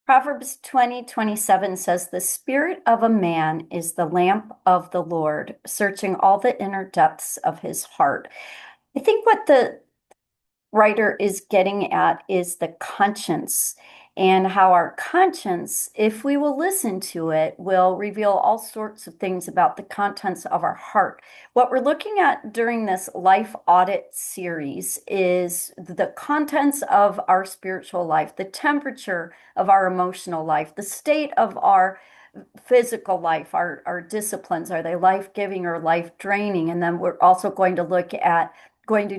Proverbs 20:27 says, "The spirit of a man is the lamp of the Lord, searching all the inner depths of his heart." I think what the writer is getting at is the conscience and how our conscience, if we will listen to it, will reveal all sorts of things about the contents of our heart. What we're looking at during this life audit series is the contents of our spiritual life, the temperature of our emotional life, the state of our physical life, our disciplines. Are they life-giving or life-draining? And then we're also going to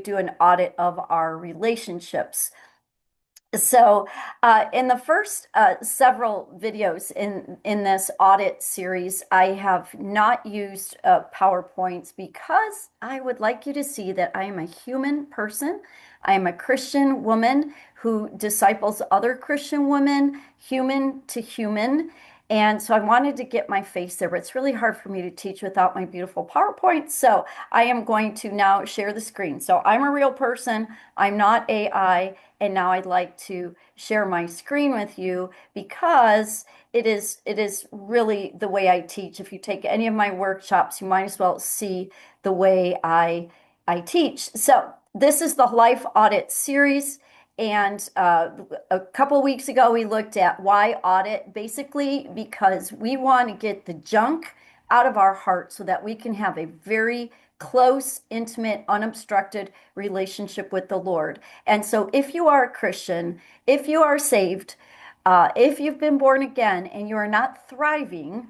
do an audit of our relationships. So, in the first several videos in this audit series, I have not used PowerPoints because I would like you to see that I am a human person. I am a Christian woman who disciples other Christian women, human to human. And so I wanted to get my face there, but it's really hard for me to teach without my beautiful PowerPoint. So I am going to now share the screen. So I'm a real person. I'm not AI. And now I'd like to share my screen with you because it is really the way I teach. If you take any of my workshops, you might as well see the way I teach. So this is the Life Audit series. And a couple weeks ago, we looked at why audit, basically because we want to get the junk out of our heart so that we can have a very close, intimate, unobstructed relationship with the Lord. And so, if you are a Christian, if you are saved, if you've been born again and you are not thriving,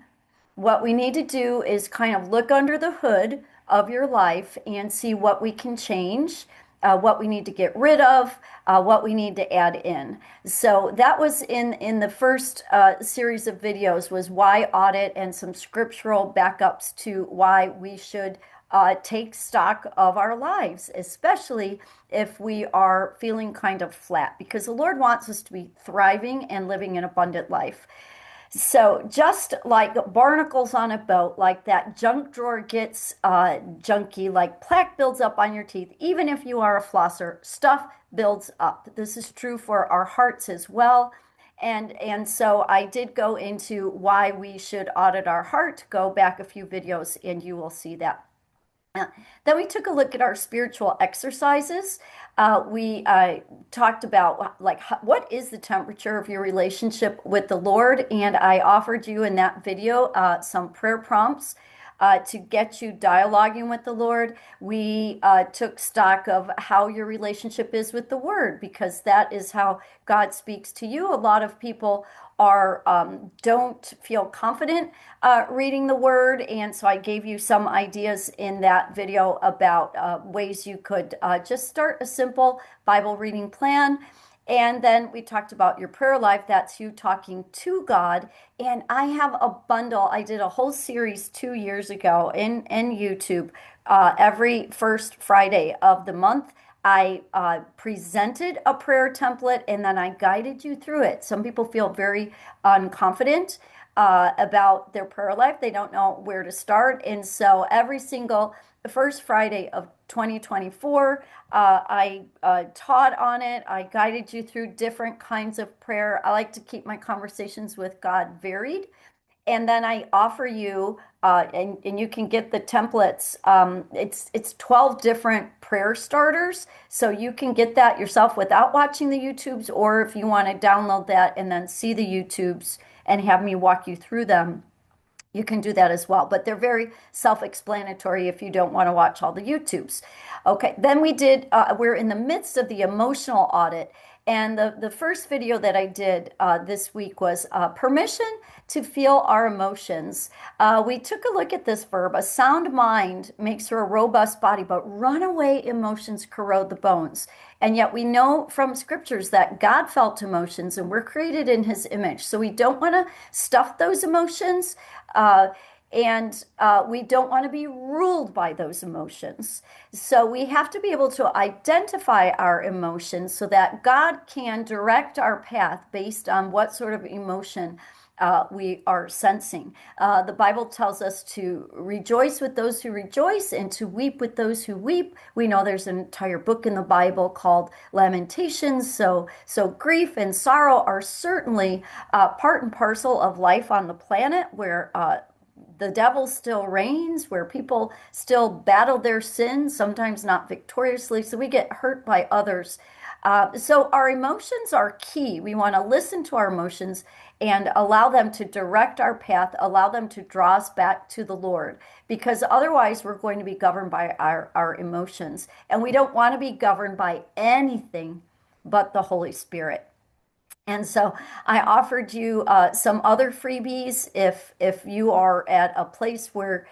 what we need to do is kind of look under the hood of your life and see what we can change, what we need to get rid of, what we need to add in. So that was in the first series of videos was why audit and some scriptural backups to why we should take stock of our lives, especially if we are feeling kind of flat, because the Lord wants us to be thriving and living an abundant life. So just like barnacles on a boat, like that junk drawer gets junky, like plaque builds up on your teeth, even if you are a flosser, stuff builds up. This is true for our hearts as well. And so I did go into why we should audit our heart. Go back a few videos and you will see that. Then we took a look at our spiritual exercises. We talked about like what is the temperature of your relationship with the Lord, and I offered you in that video some prayer prompts to get you dialoguing with the Lord. We took stock of how your relationship is with the Word, because that is how God speaks to you. A lot of people are don't feel confident reading the Word, and so I gave you some ideas in that video about ways you could just start a simple Bible reading plan. And then we talked about your prayer life. That's you talking to God. And I have a bundle. I did a whole series 2 years ago in YouTube. Every first Friday of the month, I presented a prayer template and then I guided you through it. Some people feel very unconfident about their prayer life. They don't know where to start. And so every single first Friday of 2024, I taught on it. I guided you through different kinds of prayer. I like to keep my conversations with God varied. And then I offer you, and you can get the templates. It's 12 different prayer starters, so you can get that yourself without watching the YouTubes, or if you want to download that and then see the YouTubes and have me walk you through them, you can do that as well. But they're very self-explanatory if you don't want to watch all the YouTubes. Okay, then we're in the midst of the emotional audit. And the first video that I did this week was permission to feel our emotions. We took a look at this verb. A sound mind makes for a robust body, but runaway emotions corrode the bones. And yet we know from scriptures that God felt emotions and we're created in his image. So we don't want to stuff those emotions. And we don't want to be ruled by those emotions. So we have to be able to identify our emotions so that God can direct our path based on what sort of emotion we are sensing. The Bible tells us to rejoice with those who rejoice and to weep with those who weep. We know there's an entire book in the Bible called Lamentations. So grief and sorrow are certainly part and parcel of life on the planet where the devil still reigns, where people still battle their sins, sometimes not victoriously. So we get hurt by others. So our emotions are key. We want to listen to our emotions and allow them to direct our path, allow them to draw us back to the Lord, because otherwise we're going to be governed by our emotions. And we don't want to be governed by anything but the Holy Spirit. And so I offered you some other freebies if you are at a place where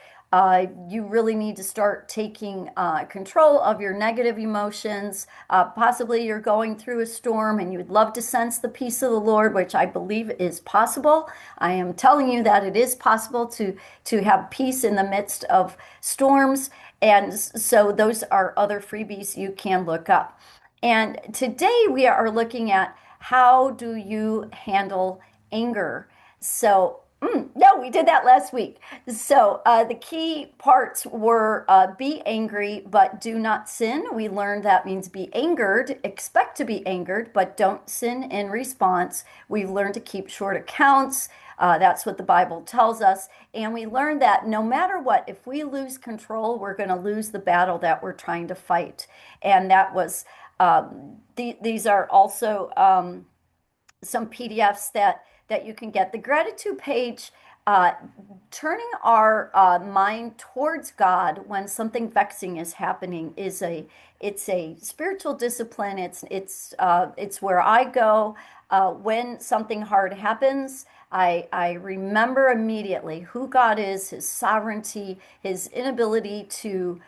you really need to start taking control of your negative emotions. Possibly you're going through a storm and you would love to sense the peace of the Lord, which I believe is possible. I am telling you that it is possible to have peace in the midst of storms. And so those are other freebies you can look up. And today we are looking at how do you handle anger? So, no, we did that last week. So, the key parts were be angry, but do not sin. We learned that means be angered, expect to be angered, but don't sin in response. We've learned to keep short accounts. That's what the Bible tells us. And we learned that no matter what, if we lose control, we're going to lose the battle that we're trying to fight. And that was these are also some PDFs that you can get. The gratitude page, turning our mind towards God when something vexing is happening is it's a spiritual discipline. It's where I go when something hard happens. I remember immediately who God is, His sovereignty, His inability to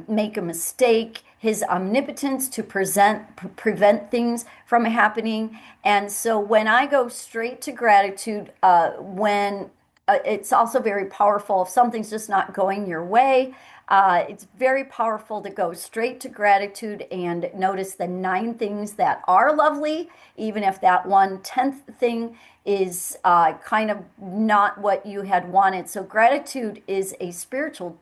make a mistake, His omnipotence to prevent things from happening. And so when I go straight to gratitude, when it's also very powerful if something's just not going your way. It's very powerful to go straight to gratitude and notice the 9 things that are lovely, even if that 1/10th thing is kind of not what you had wanted. So gratitude is a spiritual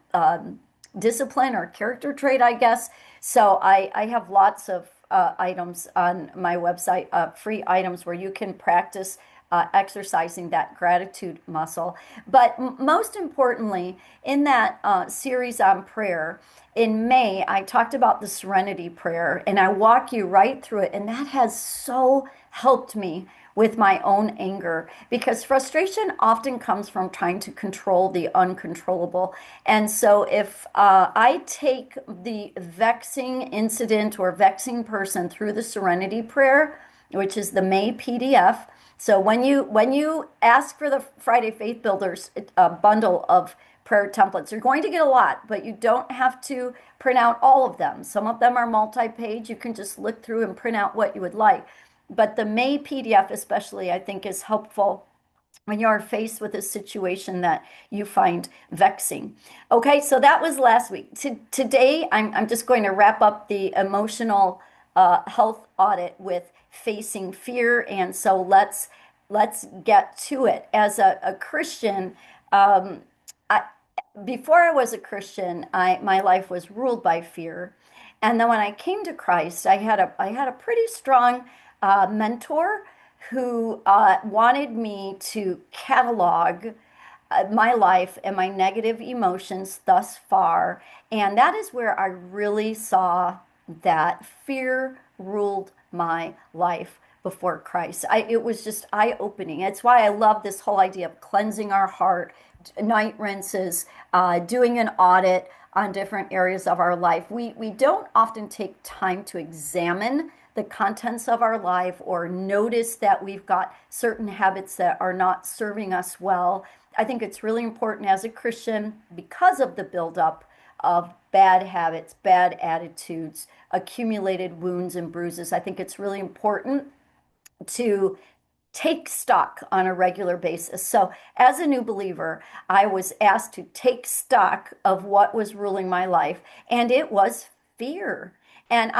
discipline or character trait, I guess. So I have lots of items on my website, free items where you can practice exercising that gratitude muscle. But most importantly, in that series on prayer, in May, I talked about the serenity prayer and I walk you right through it. And that has so helped me with my own anger because frustration often comes from trying to control the uncontrollable. And so if I take the vexing incident or vexing person through the serenity prayer, which is the May PDF. So when you ask for the Friday Faith Builders bundle of prayer templates, you're going to get a lot, but you don't have to print out all of them. Some of them are multi-page. You can just look through and print out what you would like. But the May PDF especially, I think, is helpful when you are faced with a situation that you find vexing. Okay, so that was last week. Today, I'm just going to wrap up the emotional health audit with facing fear. And so let's get to it. As a Christian, I, before I was a Christian, my life was ruled by fear. And then when I came to Christ, I had a pretty strong mentor who wanted me to catalog my life and my negative emotions thus far. And that is where I really saw that fear ruled my life before Christ. It was just eye-opening. It's why I love this whole idea of cleansing our heart, night rinses, doing an audit on different areas of our life. We don't often take time to examine the contents of our life or notice that we've got certain habits that are not serving us well. I think it's really important as a Christian because of the buildup of bad habits, bad attitudes, accumulated wounds and bruises. I think it's really important to take stock on a regular basis. So, as a new believer, I was asked to take stock of what was ruling my life, and it was fear. And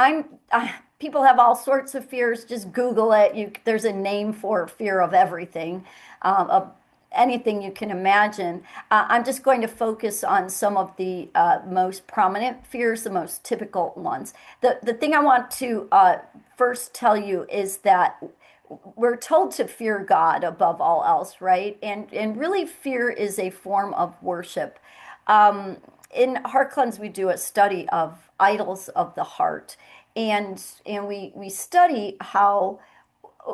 people have all sorts of fears. Just Google it. There's a name for fear of everything, of anything you can imagine. I'm just going to focus on some of the most prominent fears, the most typical ones. The thing I want to first tell you is that we're told to fear God above all else, right? And really, fear is a form of worship. Um, in HEARTCleanse, we do a study of idols of the heart, and we study how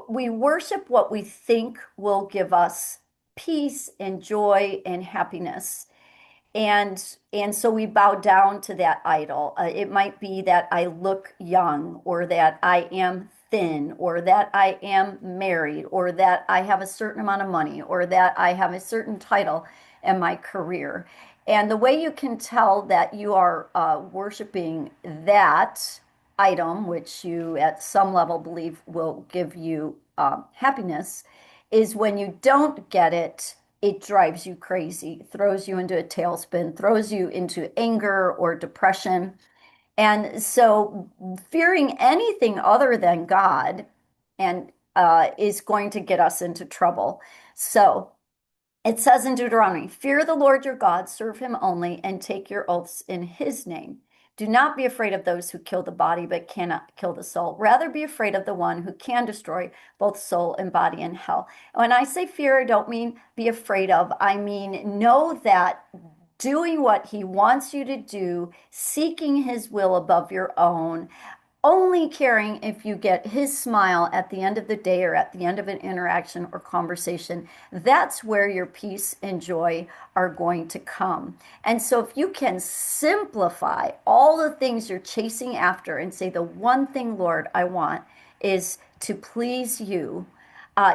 we worship what we think will give us peace and joy and happiness. And so we bow down to that idol. It might be that I look young, or that I am thin, or that I am married, or that I have a certain amount of money, or that I have a certain title in my career. And the way you can tell that you are worshiping that item, which you at some level believe will give you happiness, is when you don't get it, it drives you crazy, throws you into a tailspin, throws you into anger or depression. And so fearing anything other than God and is going to get us into trouble. So it says in Deuteronomy, fear the Lord your God, serve him only, and take your oaths in his name. Do not be afraid of those who kill the body but cannot kill the soul. Rather be afraid of the one who can destroy both soul and body in hell. When I say fear, I don't mean be afraid of. I mean know that doing what he wants you to do, seeking his will above your own, only caring if you get his smile at the end of the day or at the end of an interaction or conversation, that's where your peace and joy are going to come. And so if you can simplify all the things you're chasing after and say, the one thing, Lord, I want is to please you,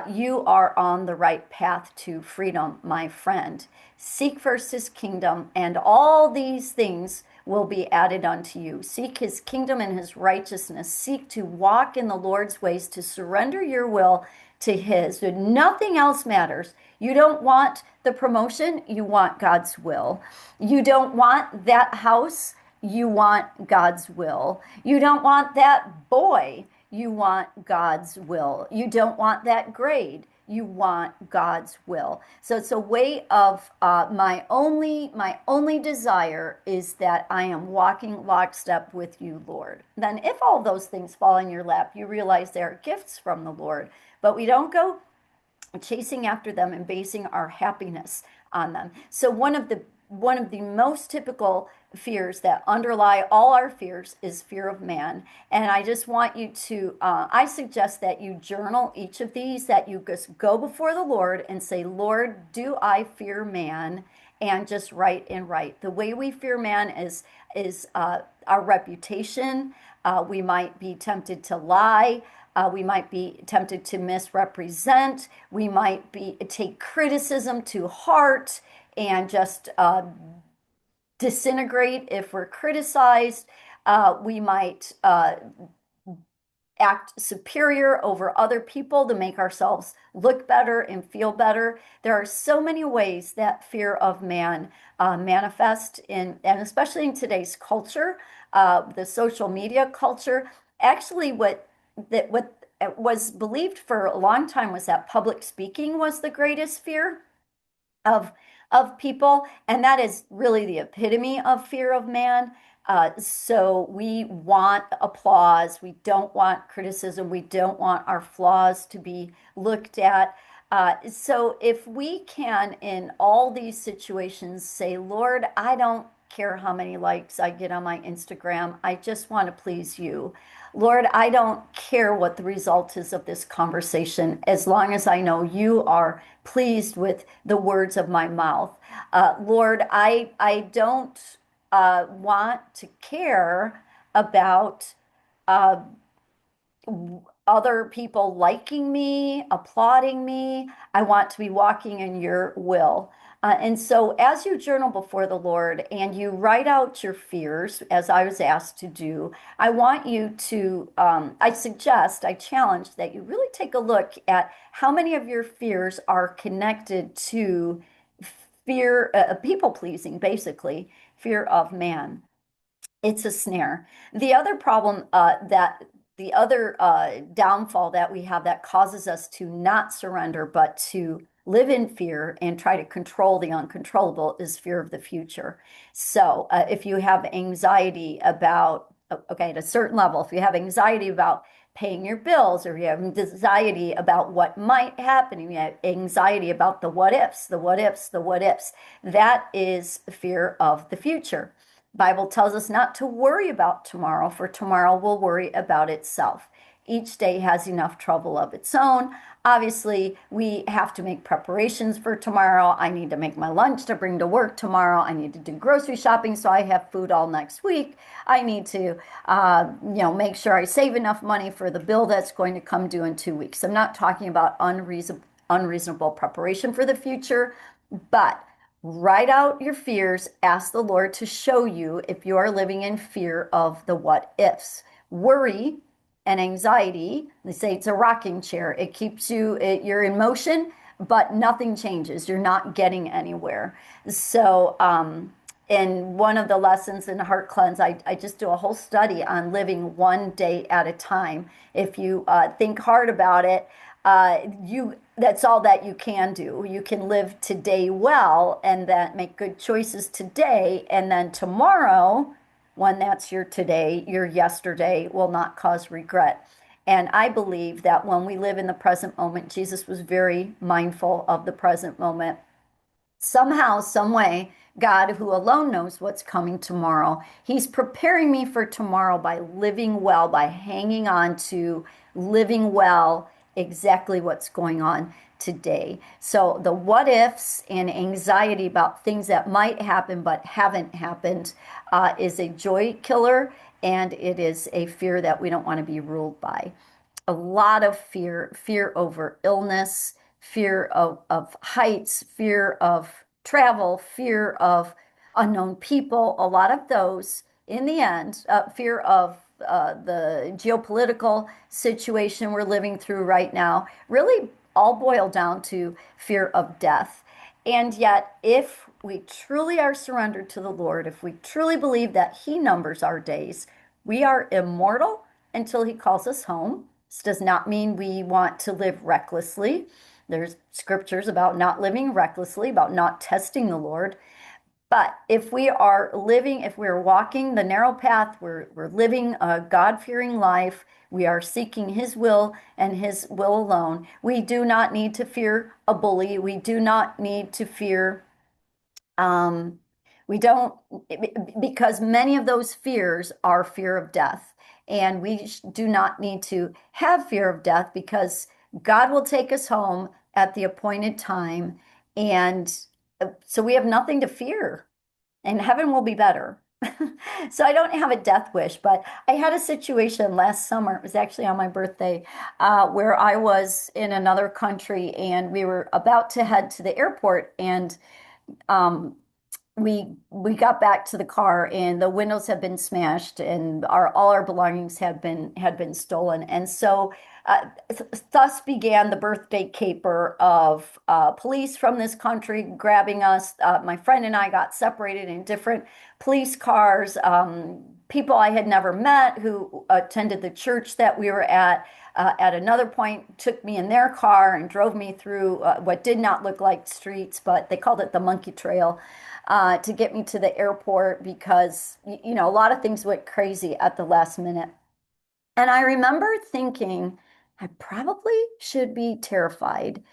you are on the right path to freedom, my friend. Seek first his kingdom, and all these things will be added unto you. Seek his kingdom and his righteousness. Seek to walk in the Lord's ways, to surrender your will to his. Nothing else matters. You don't want the promotion, you want God's will. You don't want that house, you want God's will. You don't want that boy, you want God's will. You don't want that grade, you want God's will. So it's a way of my only desire is that I am walking lockstep with you, Lord. Then if all those things fall in your lap, you realize they are gifts from the Lord. But we don't go chasing after them and basing our happiness on them. So one of the most typical fears that underlie all our fears is fear of man. And I just want you to, I suggest that you journal each of these, that you just go before the Lord and say, Lord, do I fear man? And just write and write. The way we fear man is our reputation. We might be tempted to lie. We might be tempted to misrepresent. We might be take criticism to heart and just disintegrate if we're criticized. We might act superior over other people to make ourselves look better and feel better. There are so many ways that fear of man manifest in, and especially in today's culture, the social media culture. Actually, what was believed for a long time was that public speaking was the greatest fear of of people, and that is really the epitome of fear of man. So we want applause. We don't want criticism. We don't want our flaws to be looked at. So if we can, in all these situations, say, Lord, I don't care how many likes I get on my Instagram. I just want to please you. Lord, I don't care what the result is of this conversation, as long as I know you are pleased with the words of my mouth. Lord, I don't want to care about uh, other people liking me, applauding me. I want to be walking in your will. And so, as you journal before the Lord and you write out your fears, as I was asked to do, I want you to, I suggest, I challenge that you really take a look at how many of your fears are connected to fear, people pleasing, basically, fear of man. It's a snare. The other problem that the other downfall that we have that causes us to not surrender, but to live in fear and try to control the uncontrollable is fear of the future. So if you have anxiety about, okay, at a certain level, if you have anxiety about paying your bills, or you have anxiety about what might happen, you have anxiety about the what ifs, the what ifs, the what ifs, that is fear of the future. Bible tells us not to worry about tomorrow, for tomorrow will worry about itself. Each day has enough trouble of its own. Obviously, we have to make preparations for tomorrow. I need to make my lunch to bring to work tomorrow. I need to do grocery shopping so I have food all next week. I need to, make sure I save enough money for the bill that's going to come due in 2 weeks. I'm not talking about unreasonable preparation for the future, but write out your fears. Ask the Lord to show you if you are living in fear of the what ifs. Worry and anxiety, they say it's a rocking chair. It keeps you're in motion, but nothing changes. You're not getting anywhere. So, in one of the lessons in HEARTCleanse, I just do a whole study on living one day at a time. If you think hard about it, you that's all that you can do. You can live today well and then make good choices today, and then tomorrow, when that's your today, your yesterday will not cause regret. And I believe that when we live in the present moment, Jesus was very mindful of the present moment. Somehow, some way, God, who alone knows what's coming tomorrow, He's preparing me for tomorrow by living well, by hanging on to living well exactly what's going on today. So the what ifs and anxiety about things that might happen but haven't happened is a joy killer, and it is a fear that we don't want to be ruled by. A lot of fear over illness, fear of heights, fear of travel, fear of unknown people, a lot of those in the end, fear of the geopolitical situation we're living through right now, really all boil down to fear of death. And yet, if we truly are surrendered to the Lord, if we truly believe that He numbers our days, we are immortal until He calls us home. This does not mean we want to live recklessly. There's scriptures about not living recklessly, about not testing the Lord. But if we are living, if we're walking the narrow path, we're living a God-fearing life, we are seeking His will and His will alone. We do not need to fear a bully. We do not need to fear, um, we don't, because many of those fears are fear of death. And we do not need to have fear of death because God will take us home at the appointed time. And so we have nothing to fear, and heaven will be better. So I don't have a death wish, but I had a situation last summer. It was actually on my birthday, where I was in another country and we were about to head to the airport, and um, we got back to the car and the windows had been smashed and our all our belongings had been stolen. And so thus began the birthday caper of police from this country grabbing us. My friend and I got separated in different police cars. People I had never met who attended the church that we were at another point took me in their car and drove me through what did not look like streets, but they called it the monkey trail, to get me to the airport because, a lot of things went crazy at the last minute. And I remember thinking, I probably should be terrified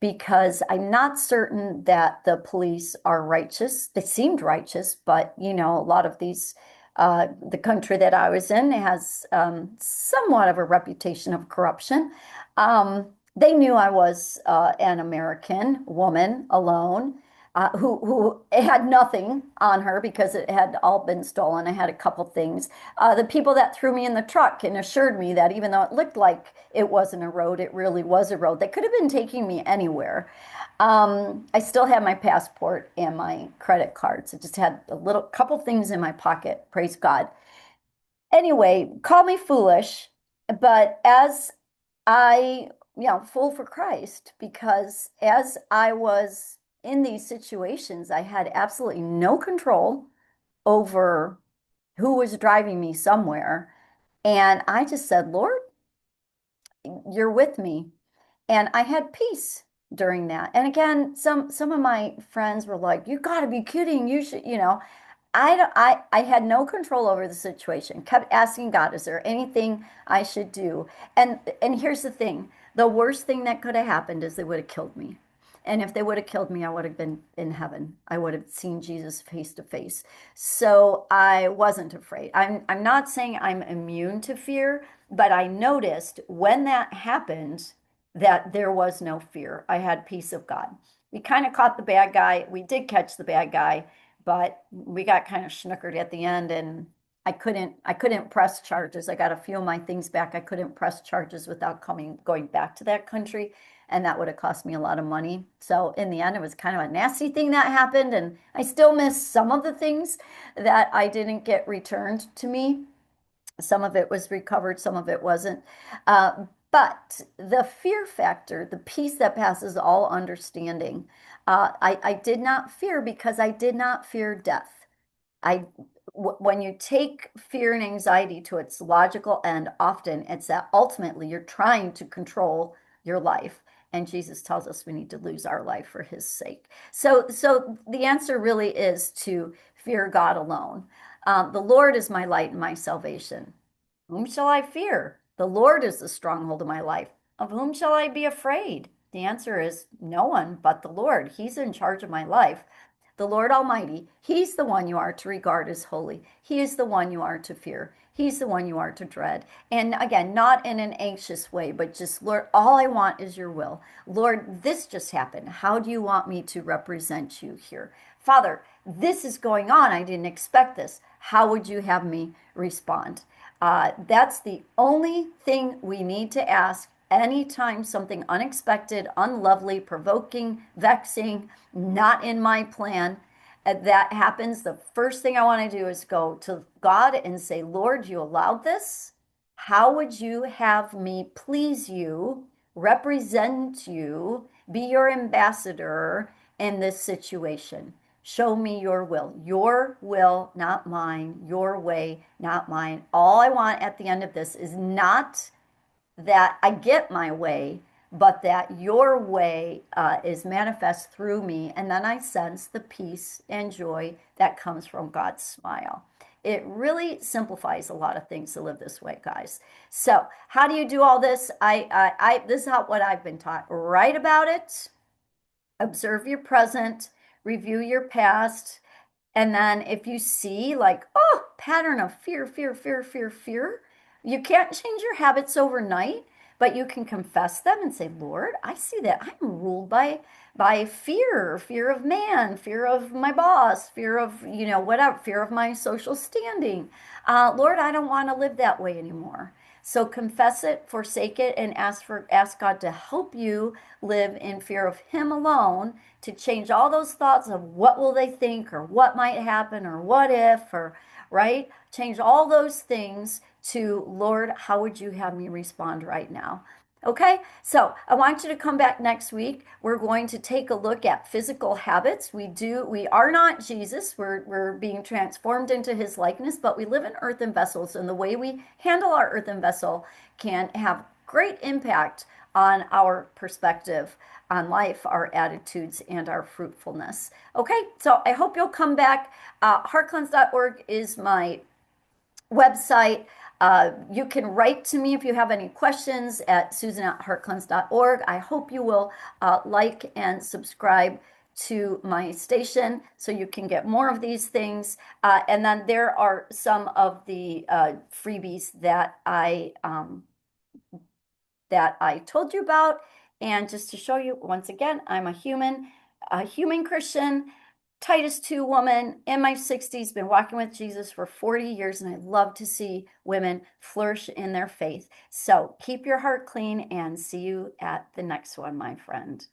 because I'm not certain that the police are righteous. They seemed righteous, but a lot of these, the country that I was in has somewhat of a reputation of corruption. They knew I was an American woman alone. Who had nothing on her because it had all been stolen. I had a couple things. The people that threw me in the truck and assured me that even though it looked like it wasn't a road, it really was a road. They could have been taking me anywhere. I still had my passport and my credit cards. I just had a little couple things in my pocket. Praise God. Anyway, call me foolish, but as I, fool for Christ, because as I was in these situations, I had absolutely no control over who was driving me somewhere. And I just said, Lord, you're with me. And I had peace during that. And again, some of my friends were like, "You got to be kidding. You should, you know." I had no control over the situation. Kept asking God, is there anything I should do? And here's the thing. The worst thing that could have happened is they would have killed me. And if they would have killed me, I would have been in heaven. I would have seen Jesus face to face. So I wasn't afraid. I'm not saying I'm immune to fear, but I noticed when that happened that there was no fear. I had peace of God. We kind of caught the bad guy. We did catch the bad guy, but we got kind of snookered at the end, and I couldn't press charges. I got a few of my things back. I couldn't press charges without going back to that country, and that would have cost me a lot of money. So in the end, it was kind of a nasty thing that happened, and I still miss some of the things that I didn't get returned to me. Some of it was recovered, some of it wasn't. But the fear factor, the peace that passes all understanding, I did not fear because I did not fear death. I, when you take fear and anxiety to its logical end, often it's that ultimately you're trying to control your life. And Jesus tells us we need to lose our life for his sake. So the answer really is to fear God alone. The Lord is my light and my salvation. Whom shall I fear? The Lord is the stronghold of my life. Of whom shall I be afraid? The answer is no one but the Lord. He's in charge of my life. The Lord Almighty, He's the one you are to regard as holy. He is the one you are to fear. He's the one you are to dread. And again, not in an anxious way, but just, Lord, all I want is your will. Lord, this just happened. How do you want me to represent you here? Father, this is going on. I didn't expect this. How would you have me respond? That's the only thing we need to ask anytime something unexpected, unlovely, provoking, vexing, not in my plan, that happens. The first thing I want to do is go to God and say, Lord, you allowed this. How would you have me please you, represent you, be your ambassador in this situation? Show me your will, not mine, your way, not mine. All I want at the end of this is not that I get my way, but that your way is manifest through me. And then I sense the peace and joy that comes from God's smile. It really simplifies a lot of things to live this way, guys. So, how do you do all this? This is what I've been taught. Write about it, observe your present, review your past, and then if you see like, oh, pattern of fear, fear, fear, fear, fear, you can't change your habits overnight, but you can confess them and say, Lord, I see that I'm ruled by fear, fear of man, fear of my boss, fear of, whatever, fear of my social standing. Lord, I don't want to live that way anymore. So confess it, forsake it, and ask God to help you live in fear of Him alone, to change all those thoughts of what will they think or what might happen or what if, or right? Change all those things to, Lord, how would you have me respond right now? Okay, so I want you to come back next week. We're going to take a look at physical habits. We are not Jesus. We're being transformed into his likeness, but we live in earthen vessels, and the way we handle our earthen vessel can have great impact on our perspective on life, our attitudes, and our fruitfulness. Okay, so I hope you'll come back. HeartCleanse.org is my website. You can write to me if you have any questions at susan@heartcleanse.org. I hope you will like and subscribe to my station so you can get more of these things. And then there are some of the freebies that I told you about. And just to show you once again, I'm a human Christian, Titus 2 woman in my 60s, been walking with Jesus for 40 years, and I love to see women flourish in their faith. So keep your heart clean and see you at the next one, my friend.